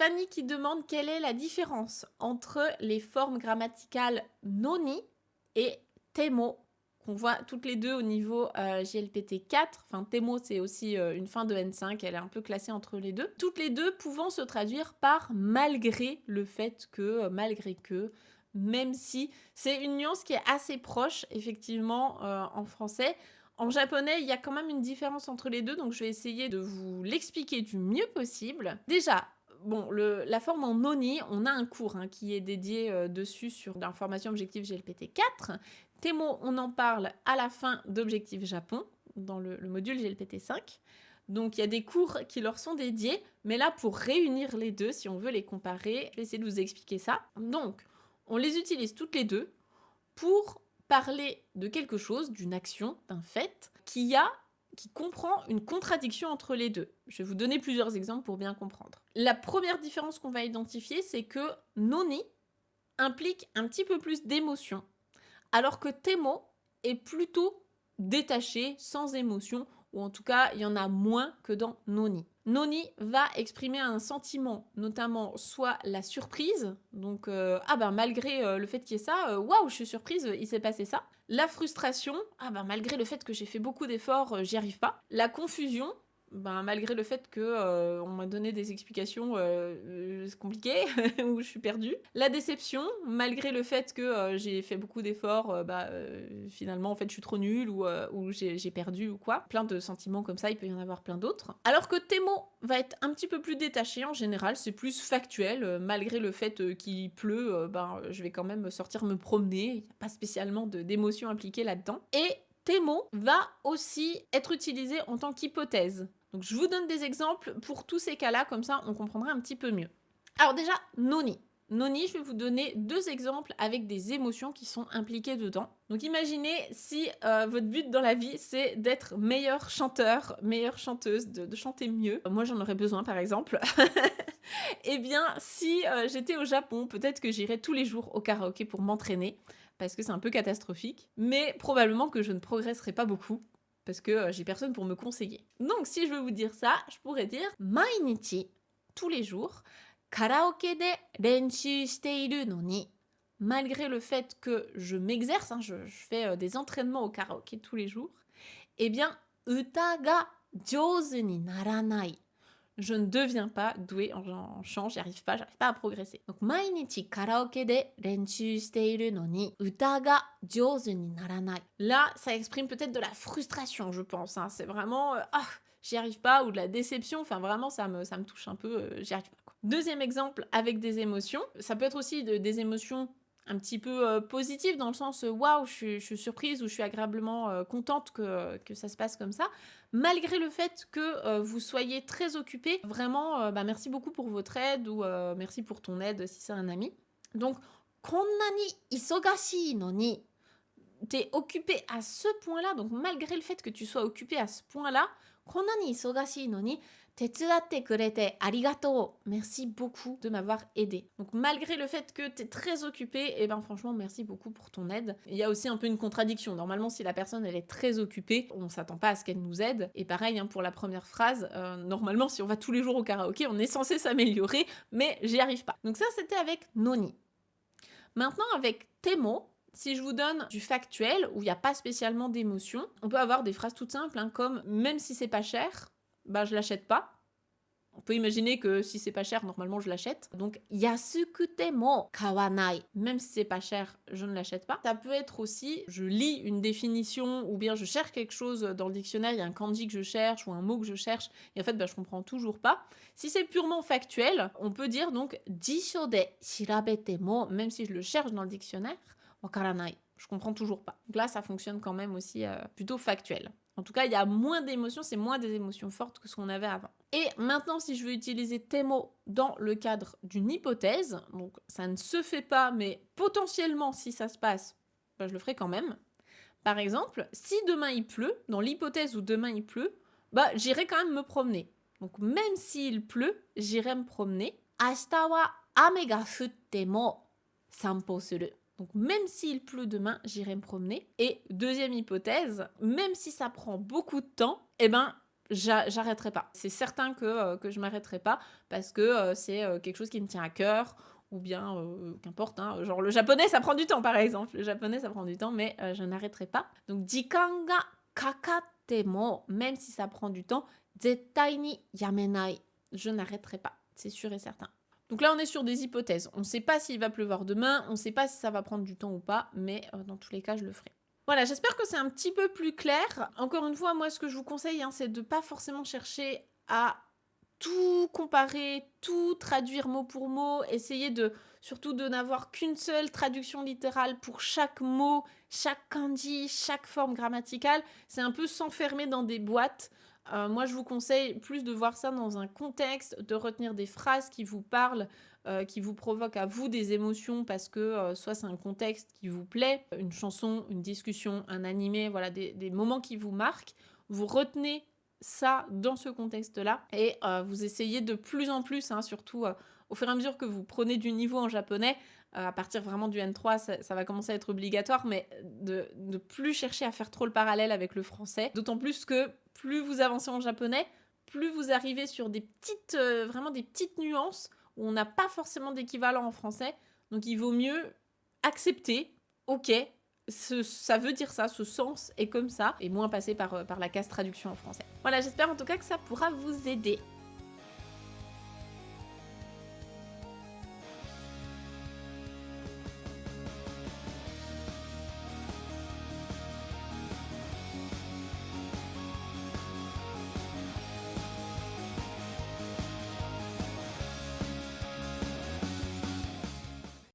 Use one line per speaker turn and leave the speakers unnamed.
Fanny qui demande quelle est la différence entre les formes grammaticales noni et temo, qu'on voit toutes les deux au niveau JLPT 4. Enfin, temo, c'est aussi une fin de N5, elle est un peu classée entre les deux. Toutes les deux pouvant se traduire par malgré le fait que, malgré que, même si. C'est une nuance qui est assez proche, effectivement, en français. En japonais, il y a quand même une différence entre les deux, donc je vais essayer de vous l'expliquer du mieux possible. Déjà, bon, la forme en noni, on a un cours qui est dédié dessus sur l'information objective GLPT 4. Temo, on en parle à la fin d'Objectif Japon, dans le module GLPT 5. Donc il y a des cours qui leur sont dédiés, mais là pour réunir les deux, si on veut les comparer, je vais essayer de vous expliquer ça. Donc, on les utilise toutes les deux pour parler de quelque chose, d'une action, d'un fait, qui comprend une contradiction entre les deux. Je vais vous donner plusieurs exemples pour bien comprendre. La première différence qu'on va identifier, c'est que noni implique un petit peu plus d'émotion, alors que temo est plutôt détaché, sans émotion, ou en tout cas, il y en a moins que dans noni. Noni va exprimer un sentiment, notamment soit la surprise, donc malgré le fait qu'il y ait ça, waouh, je suis surprise, il s'est passé ça. La frustration, malgré le fait que j'ai fait beaucoup d'efforts, j'y arrive pas. La confusion, malgré le fait que on m'a donné des explications, c'est compliqué, ou je suis perdue. La déception, malgré le fait que j'ai fait beaucoup d'efforts, finalement en fait je suis trop nulle ou j'ai perdu ou quoi. Plein de sentiments comme ça, il peut y en avoir plein d'autres. Alors que Temo va être un petit peu plus détaché en général, c'est plus factuel, malgré le fait qu'il pleut, je vais quand même sortir me promener, il n'y a pas spécialement d'émotions impliquées là-dedans. Et Temo va aussi être utilisé en tant qu'hypothèse. Donc je vous donne des exemples pour tous ces cas-là, comme ça on comprendra un petit peu mieux. Alors déjà, noni. Noni, je vais vous donner 2 exemples avec des émotions qui sont impliquées dedans. Donc imaginez si votre but dans la vie, c'est d'être meilleur chanteur, meilleure chanteuse, de chanter mieux. Moi, j'en aurais besoin, par exemple. Eh bien, si j'étais au Japon, peut-être que j'irais tous les jours au karaoké pour m'entraîner, parce que c'est un peu catastrophique. Mais probablement que je ne progresserai pas beaucoup, parce que j'ai personne pour me conseiller. Donc, si je veux vous dire ça, je pourrais dire mainichi, tous les jours, karaoke de renshu shiteiru no ni. Malgré le fait que je m'exerce, je fais des entraînements au karaoké tous les jours, eh bien, uta ga jouzu ni naranai. Je ne deviens pas douée en chant, j'arrive pas à progresser. Donc, mainichi karaoke de renshu shiteiru no ni uta ga jouzu ni naranai. Là, ça exprime peut-être de la frustration, je pense. C'est vraiment j'y arrive pas, ou de la déception. Enfin, vraiment, ça me touche un peu, j'y arrive pas, quoi. Deuxième exemple avec des émotions. Ça peut être aussi des émotions un petit peu positives, dans le sens waouh, je suis surprise, ou je suis agréablement contente que ça se passe comme ça. Malgré le fait que vous soyez très occupé, vraiment, merci beaucoup pour votre aide, ou merci pour ton aide si c'est un ami. Donc, konna ni isogashii no ni, t'es occupé à ce point-là, donc malgré le fait que tu sois occupé à ce point-là, konna ni isogashii no ni, tetsudatte kurete arigatou. Merci beaucoup de m'avoir aidé. Donc malgré le fait que t'es très occupé, franchement, merci beaucoup pour ton aide. Il y a aussi un peu une contradiction. Normalement, si la personne, elle est très occupée, on s'attend pas à ce qu'elle nous aide. Et pareil, pour la première phrase, normalement, si on va tous les jours au karaoké, on est censé s'améliorer, mais j'y arrive pas. Donc ça, c'était avec noni. Maintenant, avec temo, si je vous donne du factuel, où il n'y a pas spécialement d'émotion, on peut avoir des phrases toutes simples, comme « même si c'est pas cher, je l'achète pas ». On peut imaginer que si c'est pas cher, normalement je l'achète. Donc « yasukute mo kawanai ». Même si c'est pas cher, je ne l'achète pas. Ça peut être aussi, je lis une définition, ou bien je cherche quelque chose dans le dictionnaire, il y a un kanji que je cherche, ou un mot que je cherche, et en fait je comprends toujours pas. Si c'est purement factuel, on peut dire donc « jisho de shirabete mo », même si je le cherche dans le dictionnaire, wakaranai. Je comprends toujours pas. Donc là, ça fonctionne quand même aussi plutôt factuel. En tout cas, il y a moins d'émotions, c'est moins des émotions fortes que ce qu'on avait avant. Et maintenant, si je veux utiliser temo dans le cadre d'une hypothèse, donc ça ne se fait pas, mais potentiellement, si ça se passe, je le ferai quand même. Par exemple, si demain il pleut, dans l'hypothèse où demain il pleut, j'irai quand même me promener. Donc même s'il pleut, j'irai me promener. Ashita wa ame ga futte mo sanpo suru. Donc même s'il pleut demain, j'irai me promener. Et deuxième hypothèse, même si ça prend beaucoup de temps, j'arrêterai pas. C'est certain que je m'arrêterai pas parce que c'est quelque chose qui me tient à cœur ou bien qu'importe, hein, genre le japonais ça prend du temps par exemple. Le japonais ça prend du temps mais je n'arrêterai pas. Donc jikan ga kakatte mo, même si ça prend du temps, zettai ni yamenai. Je n'arrêterai pas, c'est sûr et certain. Donc là, on est sur des hypothèses. On ne sait pas s'il va pleuvoir demain, on ne sait pas si ça va prendre du temps ou pas, mais dans tous les cas, je le ferai. Voilà, j'espère que c'est un petit peu plus clair. Encore une fois, moi, ce que je vous conseille, hein, c'est de ne pas forcément chercher à tout comparer, tout traduire mot pour mot, essayer surtout de n'avoir qu'une seule traduction littérale pour chaque mot, chaque kanji, chaque forme grammaticale. C'est un peu s'enfermer dans des boîtes. Moi, je vous conseille plus de voir ça dans un contexte, de retenir des phrases qui vous parlent, qui vous provoquent à vous des émotions parce que soit c'est un contexte qui vous plaît, une chanson, une discussion, un animé, voilà, des moments qui vous marquent. Vous retenez ça dans ce contexte-là et vous essayez de plus en plus, hein, surtout au fur et à mesure que vous prenez du niveau en japonais, à partir vraiment du N3, ça va commencer à être obligatoire, mais de plus chercher à faire trop le parallèle avec le français. D'autant plus que plus vous avancez en japonais, plus vous arrivez sur des petites, vraiment des petites nuances où on n'a pas forcément d'équivalent en français. Donc il vaut mieux accepter, ok, ça veut dire ça, ce sens est comme ça, et moins passer par la case traduction en français. Voilà, j'espère en tout cas que ça pourra vous aider.